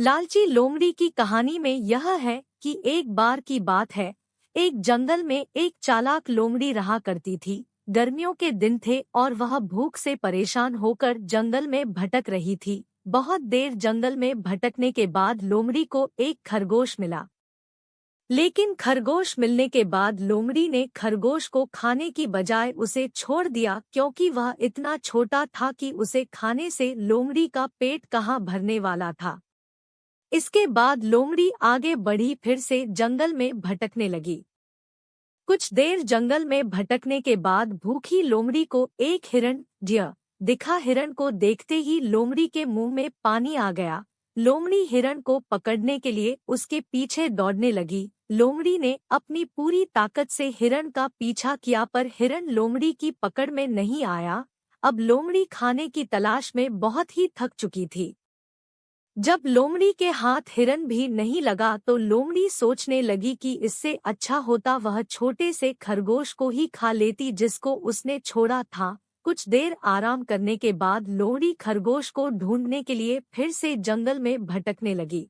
लालची लोमड़ी की कहानी में यह है कि एक बार की बात है, एक जंगल में एक चालाक लोमड़ी रहा करती थी। गर्मियों के दिन थे और वह भूख से परेशान होकर जंगल में भटक रही थी। बहुत देर जंगल में भटकने के बाद लोमड़ी को एक खरगोश मिला। लेकिन खरगोश मिलने के बाद लोमड़ी ने खरगोश को खाने की बजाय उसे छोड़ दिया, क्योंकि वह इतना छोटा था कि उसे खाने से लोमड़ी का पेट कहाँ भरने वाला था। इसके बाद लोमड़ी आगे बढ़ी, फिर से जंगल में भटकने लगी। कुछ देर जंगल में भटकने के बाद भूखी लोमड़ी को एक हिरण दिखा। हिरण को देखते ही लोमड़ी के मुंह में पानी आ गया। लोमड़ी हिरण को पकड़ने के लिए उसके पीछे दौड़ने लगी। लोमड़ी ने अपनी पूरी ताकत से हिरण का पीछा किया, पर हिरण लोमड़ी की पकड़ में नहीं आया। अब लोमड़ी खाने की तलाश में बहुत ही थक चुकी थी। जब लोमड़ी के हाथ हिरन भी नहीं लगा तो लोमड़ी सोचने लगी कि इससे अच्छा होता वह छोटे से खरगोश को ही खा लेती जिसको उसने छोड़ा था। कुछ देर आराम करने के बाद लोमड़ी खरगोश को ढूंढने के लिए फिर से जंगल में भटकने लगी।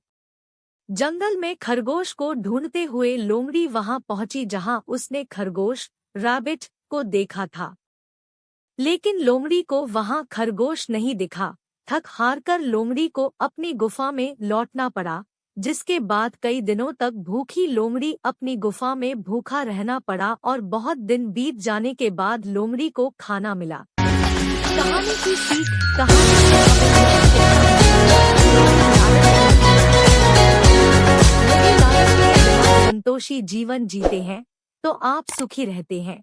जंगल में खरगोश को ढूंढते हुए लोमड़ी वहां पहुंची जहां उसने खरगोश रैबिट को देखा था। लेकिन लोमड़ी को वहां खरगोश नहीं दिखा। थक हारकर लोमड़ी को अपनी गुफा में लौटना पड़ा, जिसके बाद कई दिनों तक भूखी लोमड़ी अपनी गुफा में भूखा रहना पड़ा और बहुत दिन बीत जाने के बाद लोमड़ी को खाना मिला। कहानी की सीख, संतोषी जीवन जीते हैं तो आप सुखी रहते हैं।